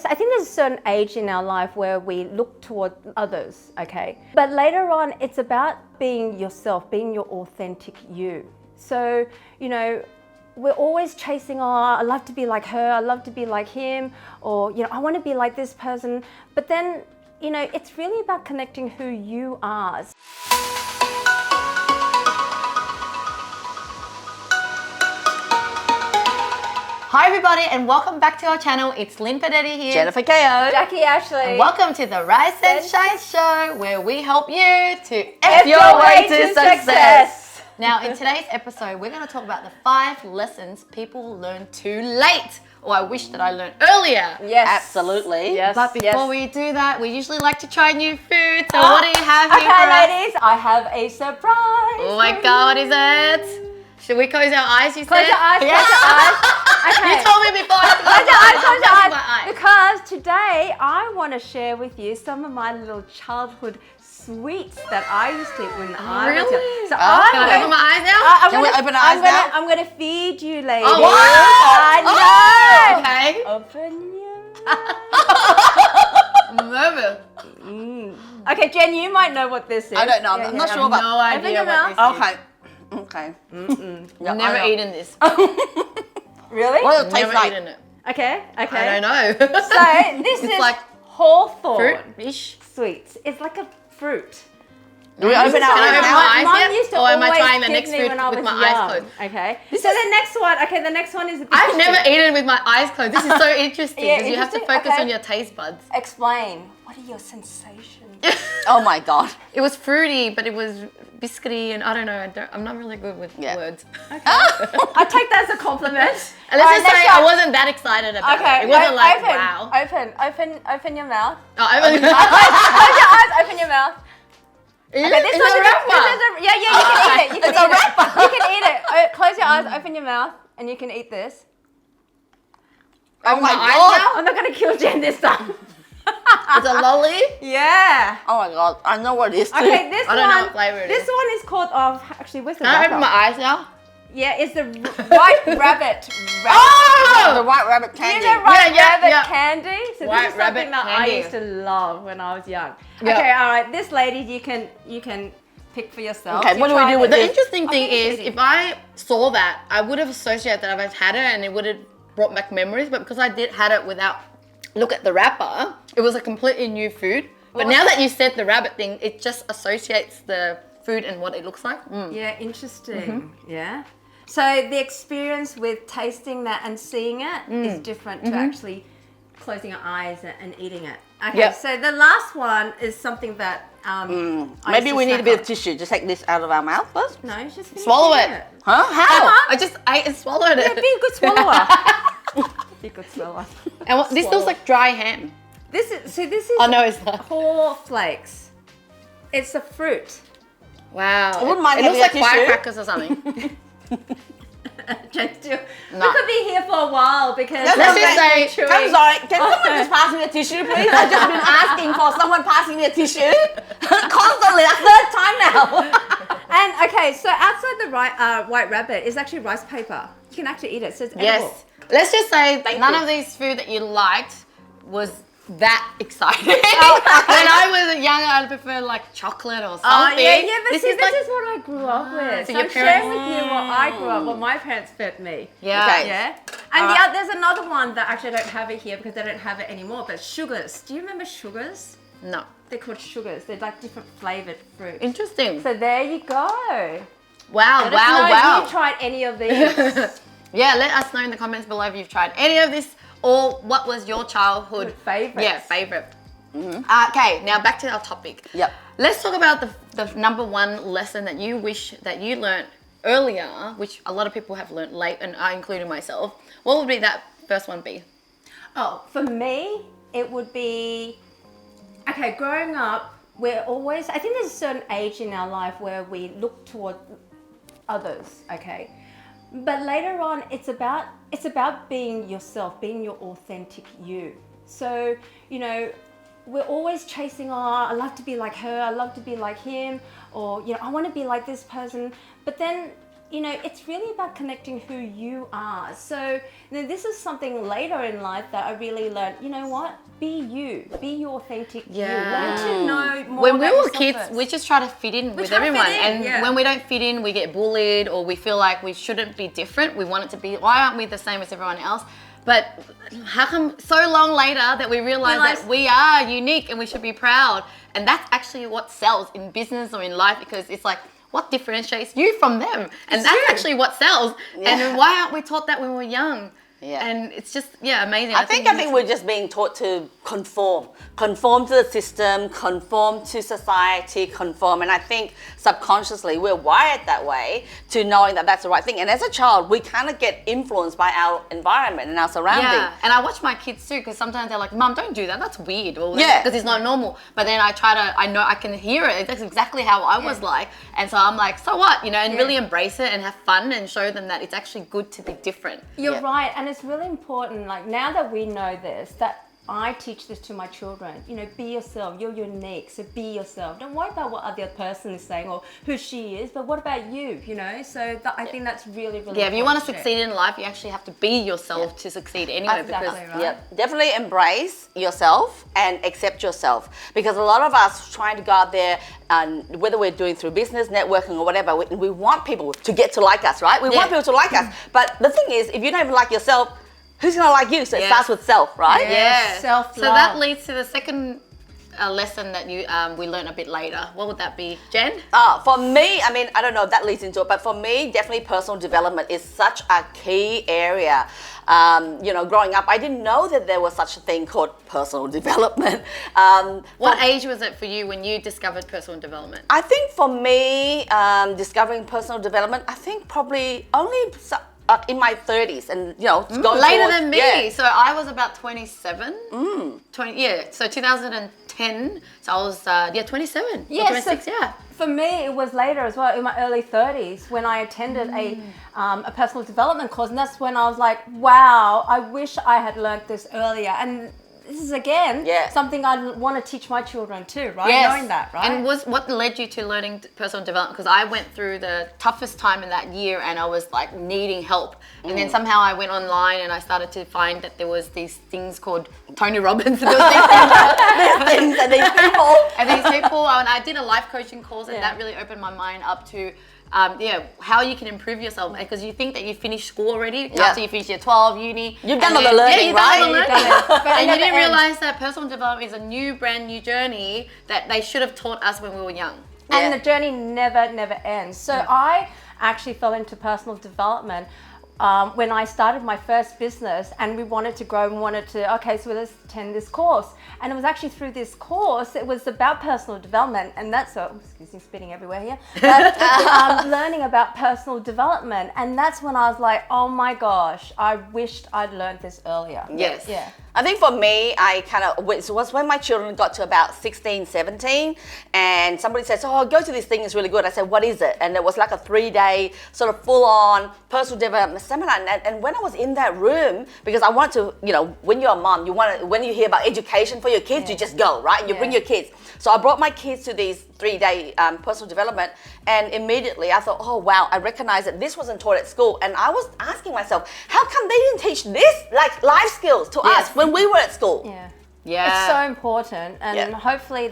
I think there's a certain age in our life where we look toward others, okay? But later on, it's about being yourself, being your authentic you. So, you know, we're always chasing, oh, I love to be like her, I love to be like him, or, you know, I want to be like this person. But then, you know, it's really about connecting who you are. Hi everybody and welcome back to our channel. It's Lynn Padetti here. Jennifer 𝐂𝐿. Jackie Ashley. And welcome to the Rise and Shine Show, where we help you to F your way to success. Now in today's episode, we're going to talk about the 5 lessons people learn too late. Or I wish that I learned earlier. Yes. Absolutely. Yes. But before we do that, we usually like to try new food. So what do you have here for Okay, us? ladies, I have a surprise. Oh my God, what is it? Should we close our eyes, you Close said? your eyes, close your eyes. Okay. You told me before. Close your eyes, close your eyes. My eyes. Because today I want to share with you some of my little childhood sweets that I used to eat when I was young. Really? So Can I open my eyes now? Can we open our eyes now? I'm gonna feed you, ladies. Oh, wow. I know. Okay. Open your I'm nervous. mouth. Okay, Jen, you might know what this is. I don't know. I'm not sure about. No idea your what mouth. this is. Okay. I've never eaten this. Really? What does it taste Never like? eaten it. Okay, okay. I don't know. So this It's is like hawthorn fruit-ish. sweets. It's like a fruit. Do we open our Can I eyes open now? my eyes Mum yet? used to Or am I always trying the give next me food when I with was my eyes young. closed? Okay. So the next one. Okay, the next one is. A I've never eaten with my eyes closed. This is so interesting Yeah, because you have to interesting? focus Okay. on your taste buds. Explain. What are your sensations? Oh my God. It was fruity, but it was biscuity, and I don't know. I'm not really good with words. I take that as a compliment. And let's just say I wasn't that excited about Okay. it. It wasn't like, open, wow. Open your mouth. Oh, I was, Close your eyes. Open your mouth. okay, Okay, this it's one a is wrapper. yeah, you can eat it. You can It's a eat it. wrapper. You can eat it. Close your eyes. Open your mouth, and you can eat this. Oh my eyes God. now? I'm not gonna kill Jen this time. It's a lolly. Yeah. Oh my God. I know what it is too. Okay, this I don't know what flavor it This is. one is called. Oh, actually, where's the Can I wrapper? open my eyes now? Yeah, it's the white rabbit. The white rabbit Do you candy. know white Yeah, rabbit yeah. candy? So White this is rabbit something that candy. I used to love when I was young. Yeah. Okay, all right. This lady, you can pick for yourself. Okay, You what do we try do with The this. interesting thing finish is, eating. if I saw that, I would have associated that I've had it and it would have brought back memories. But because I had it without look at the wrapper, it was a completely new food. But now that you said the rabbit thing, it just associates the food and what it looks like. Yeah, interesting. Yeah. So the experience with tasting that and seeing it is different to actually closing your eyes and eating it. Okay, Yep. so the last one is something that I Maybe used to we need a snack bit on. of tissue. Just take this out of our mouth first. No, it's just Swallow finishing it. Huh? How? I just ate and swallowed Yeah, it. be a good swallower. Be a good swallower. And this looks like dry ham. This is this is Oh no, it's not. haw flakes. It's a fruit. Wow. I wouldn't mind It looks like having a tissue. firecrackers or something. We could be here for a while because Let's just I'm say, chewing. I'm sorry. Can someone just pass me a tissue, please? I've just been asking for someone passing me a tissue constantly. That's third time now. And okay, so outside the white rabbit is actually rice paper. You can actually eat it. So it's edible. Yes. Let's just say none you. of these food that you liked was that exciting. When I was younger, I'd prefer like chocolate or something. Oh yeah, but this see, is this like, is what I grew up with. so So your I'm sharing parents- with you what I grew up, what my parents fed me. yeah. Okay. Yeah. And there's another one that actually I don't have it here because they don't have it anymore, but sugars. Do you remember sugars? No. They're called sugars. They're like different flavored fruit. Interesting. So there you go. Wow, Let us know if wow. you tried any of these. Yeah, let us know in the comments below if you've tried any of this or what was your childhood Favorites. Yeah, favorite. Okay, now back to our topic. Yep. Let's talk about the number one lesson that you wish that you learned earlier, which a lot of people have learned late, and I including myself. What would be that first one be? Oh, for me, it would be, okay, growing up, I think there's a certain age in our life where we look toward others, okay? But later on, it's about being yourself, being your authentic you. So, you know, we're always chasing, oh, I love to be like her, I love to be like him, or, you know, I want to be like this person. But then, you know, it's really about connecting who you are. So, you know, this is something later in life that I really learned, you know what? Be you. Be your authentic you. Learn to know more When we about were yourself kids, first. we just try to fit in with try to fit everyone. in, And yeah. when we don't fit in, we get bullied or we feel like we shouldn't be different. We want it to be, why aren't we the same as everyone else? But how come so long later that we realize that we are unique and we should be proud? And that's actually what sells in business or in life, because it's like, what differentiates you from them? And that's actually what sells. And then why aren't we taught that when we were young? Yeah. And it's just, amazing. I think we're just being taught to conform to the system, conform to society, conform. And I think subconsciously we're wired that way to knowing that that's the right thing. And as a child, we kind of get influenced by our environment and our surroundings. Yeah, and I watch my kids too, because sometimes they're like, Mum, don't do that, that's weird. Or Yeah. because it's not normal. But then I know I can hear it. That's exactly how I was like. And so I'm like, so what? You know, and really embrace it and have fun and show them that it's actually good to be different. You're right, and it's really important, like now that we know this, that I teach this to my children, you know, be yourself, you're unique, so be yourself. Don't worry about what other person is saying or who she is, but what about you, you know? So I think that's really, really Yeah, if you want to important succeed in life, you actually have to be yourself to succeed anyway. Exactly Because right. Yeah, definitely embrace yourself and accept yourself, because a lot of us trying to go out there, and whether we're doing through business, networking or whatever, we want people to get to like us, right? We want people to like us. But the thing is, if you don't even like yourself, who's going to like you? So it starts with self, right? Yeah. Self-love. So that leads to the second lesson that we learned a bit later. What would that be, Jen? For me, I mean, I don't know if that leads into it, but for me, definitely personal development is such a key area. You know, growing up, I didn't know that there was such a thing called personal development. What age was it for you when you discovered personal development? I think for me, discovering personal development, I think probably only in my 30s, and you know, going later towards, than me. yeah. So I was about 27. 20, yeah. So 2010. So I was 27. Or 26. Yeah. For me, it was later as well, in my early 30s, when I attended a personal development course, and that's when I was like, wow, I wish I had learned this earlier. And this is again something I want to teach my children too, right? Yes. Knowing that, right? And what led you to learning personal development? Because I went through the toughest time in that year, and I was like needing help. And then somehow I went online and I started to find that there was these things called Tony Robbins. And these people, and I did a life coaching course, and that really opened my mind up to how you can improve yourself, because you think that you finished school already after you finish your 12 uni. You've done all the learning, right? And you didn't realize that personal development is a brand new journey that they should have taught us when we were young. And the journey never ends. So I actually fell into personal development when I started my first business, and we wanted to grow and wanted to, okay, so let's attend this course. And it was actually through this course, it was about personal development, and that's, excuse me, spitting everywhere here, but, learning about personal development. And that's when I was like, oh my gosh, I wished I'd learned this earlier. Yes. Yeah. I think for me, it was when my children got to about 16, 17, and somebody says, oh, go to this thing, it's really good. I said, what is it? And it was like a 3-day sort of full-on personal development seminar. And when I was in that room, because I wanted to, you know, when you're a mom, when you hear about education for your kids, you just go, right? And you bring your kids. So I brought my kids to these 3-day personal development, and immediately I thought, oh wow, I recognized that this wasn't taught at school. And I was asking myself, how come they didn't teach this, like life skills to us when we were at school? Yeah. It's so important, and hopefully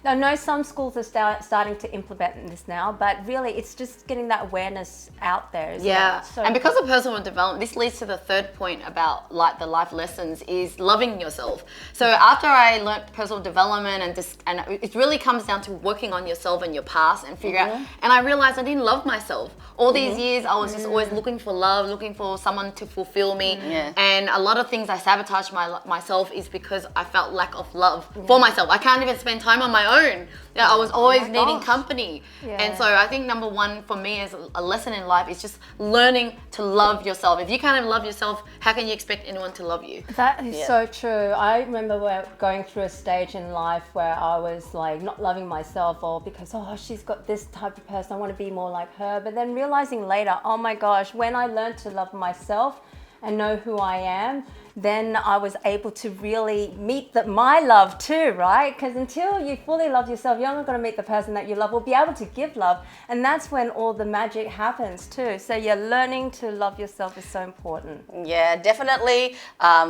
I know some schools are starting to implement this now, but really it's just getting that awareness out there. Isn't it? So and because of personal development, this leads to the third point about like the life lessons is loving yourself. So after I learned personal development and it really comes down to working on yourself and your past and figure out, and I realized I didn't love myself. All these years I was just always looking for love, looking for someone to fulfill me. And a lot of things I sabotaged myself is because I felt lack of love for myself. I can't even spend time on my own. I was always needing company. And so I think number one for me as a lesson in life is just learning to love yourself. If you can't even love yourself, how can you expect anyone to love you? that is so true. I remember going through a stage in life where I was like not loving myself, or because she's got this type of person, I want to be more like her. But then realizing later, oh my gosh, when I learned to love myself and know who I am, then I was able to really meet my love too, right? Because until you fully love yourself, you're not going to meet the person that you love or be able to give love. And that's when all the magic happens too. So yeah, learning to love yourself is so important. Yeah, definitely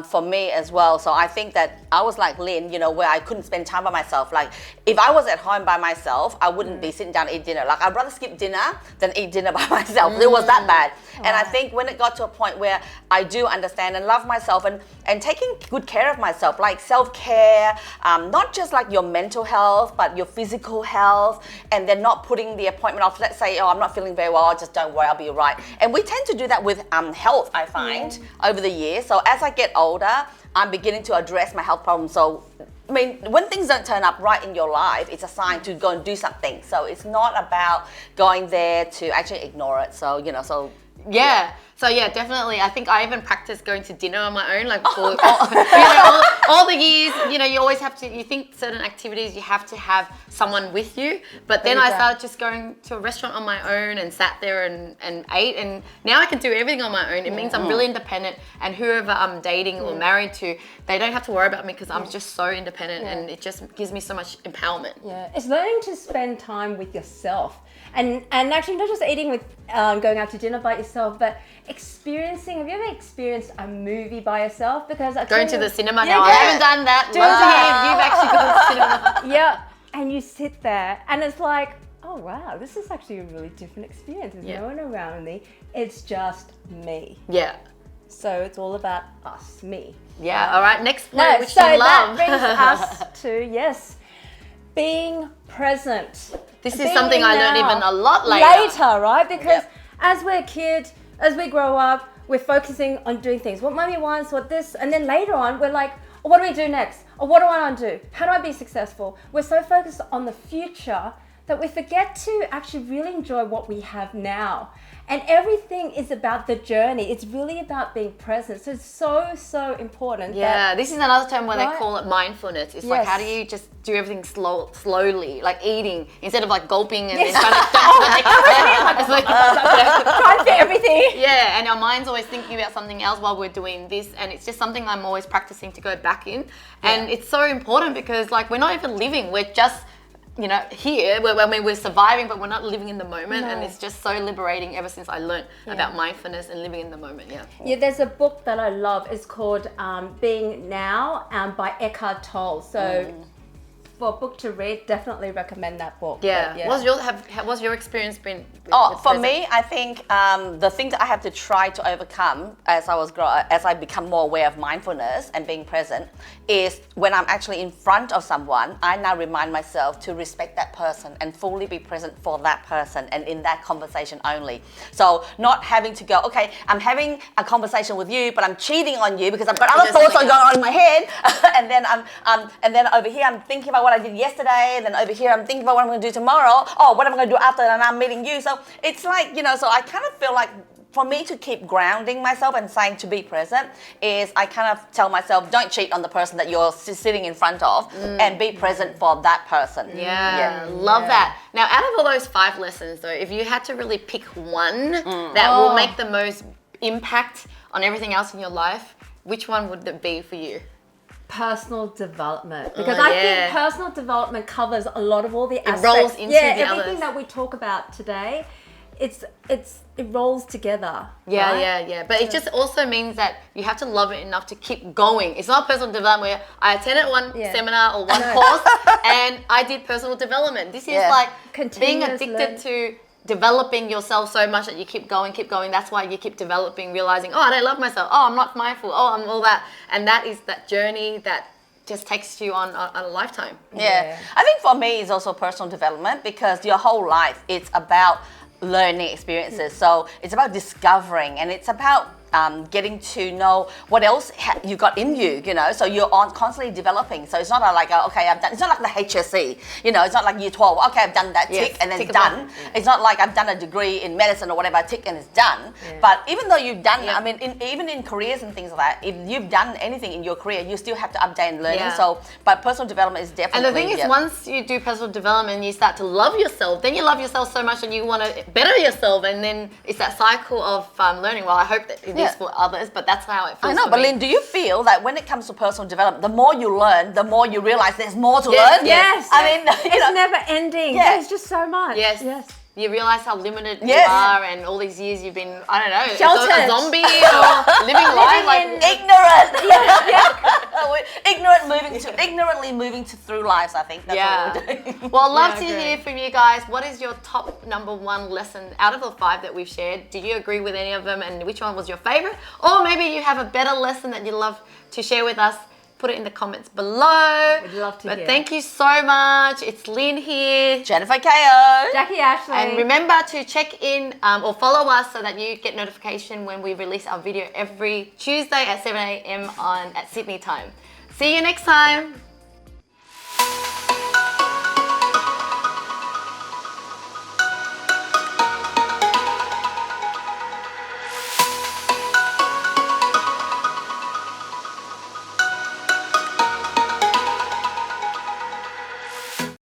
for me as well. So I think that I was like Lynn, you know, where I couldn't spend time by myself. Like if I was at home by myself, I wouldn't be sitting down to eat dinner. Like I'd rather skip dinner than eat dinner by myself. It was that bad. And I think when it got to a point where I do understand and love myself and taking good care of myself, like self-care, not just like your mental health, but your physical health, and then not putting the appointment off. Let's say, oh, I'm not feeling very well, just don't worry, I'll be all right. And we tend to do that with health, I find, over the years. So as I get older, I'm beginning to address my health problems. So I mean, when things don't turn up right in your life, it's a sign to go and do something. So it's not about going there to actually ignore it. So, you know, yeah. So yeah, definitely. I think I even practiced going to dinner on my own, like for all the years. You know, you always have to. You think certain activities you have to have someone with you, but then I started just going to a restaurant on my own and sat there and ate. And now I can do everything on my own. It means I'm really independent, and whoever I'm dating or married to, they don't have to worry about me because I'm just so independent, and it just gives me so much empowerment. Yeah, it's learning to spend time with yourself. And actually not just eating with, going out to dinner by yourself, but experiencing, have you ever experienced a movie by yourself? Because going to the cinema now, I haven't done that. You've actually gone to the cinema. Yeah, and you sit there and it's like, oh wow, this is actually a really different experience. There's no one around me, it's just me. Yeah. So it's all about us, me. Yeah, all right, next point, which you so love. that brings us to, being present. This is Being something I learned now. even a lot later. Right? Because as we're kids, as we grow up, we're focusing on doing things. What mommy wants, what this, and then later on, we're like, oh, what do we do next? Or what do I want to do? How do I be successful? We're so focused on the future that we forget to actually really enjoy what we have now. And everything is about the journey. It's really about being present. So it's so important. Yeah, this is another term where they call it mindfulness. It's like, how do you just do everything slowly, like eating, instead of like gulping and then trying to trying to fit everything. Yeah, and our mind's always thinking about something else while we're doing this, and it's just something I'm always practicing to go back in. And it's so important because like we're not even living, we're just here, we're surviving, but we're not living in the moment. And it's just so liberating ever since I learned about mindfulness and living in the moment. Yeah, there's a book that I love. It's called Being Now by 𝐂𝐻𝐸𝐶 Tolle. So for a book to read, definitely recommend that book. Yeah. What's your experience been? For me, I think the thing that I have to try to overcome as I become more aware of mindfulness and being present is when I'm actually in front of someone, I now remind myself to respect that person and fully be present for that person and in that conversation only. So not having to go, okay, I'm having a conversation with you, but I'm cheating on you because I've got other thoughts going on in my head, and then over here I'm thinking about what I did yesterday, and then over here I'm thinking about what I'm going to do tomorrow. Oh, what am I going to do after and I'm meeting you? So it's like, so I kind of feel like for me to keep grounding myself and saying to be present is I kind of tell myself, don't cheat on the person that you're sitting in front of and be present for that person. Love that. Now, out of all those 5 lessons though, if you had to really pick one that will make the most impact on everything else in your life, which one would it be for you? Personal development, because I think personal development covers a lot of all the aspects. It rolls into the everything others. that we talk about today. It rolls together. Yeah. But it just also means that you have to love it enough to keep going. It's not personal development where I attended one seminar or one course and I did personal development. This is like being addicted to developing yourself so much that you keep going. That's why you keep developing, realizing, oh, I don't love myself. Oh, I'm not mindful. Oh, I'm all that. And that is that journey that just takes you on a lifetime. Yeah. I think for me it's also personal development because your whole life it's about learning experiences. So it's about discovering and it's about getting to know what else you got in you, so you're constantly developing. So it's not like, okay, I've done, it's not like the HSC, it's not like year 12, okay, I've done that, tick, and then it's done. It's not like I've done a degree in medicine or whatever, tick, and it's done. But even though you've done, I mean, even in careers and things like that, if you've done anything in your career, you still have to update and learning. So, but personal development is definitely. And the thing is, once you do personal development, you start to love yourself, then you love yourself so much and you want to better yourself, and then it's that cycle of learning. Well, I hope that it Yeah. for others, but that's how it feels. I know, for but me. Lynn, do you feel that when it comes to personal development, the more you learn, the more you realize there's more to Yes, learn? Yes. I mean, It's never ending. Yeah. There's just so much. Yes. Yes. You realize how limited Yes. you are, and all these years you've been, I don't know, Sheltered. a zombie or living life like ignorant. Ignorantly moving through lives, I think. That's what we're doing. Well, I'd love Yeah, to I agree. hear from you guys. What is your top #1 lesson out of the 5 that we've shared? Did you agree with any of them, and which one was your favorite? Or maybe you have a better lesson that you'd love to share with us. Put it in the comments below. We'd love to But hear. thank you so much. It's Lynn here. Jennifer 𝐂𝐿. Jackie Ashley. And remember to check in or follow us so that you get notification when we release our video every Tuesday at 7 a.m. at Sydney time. See you next time.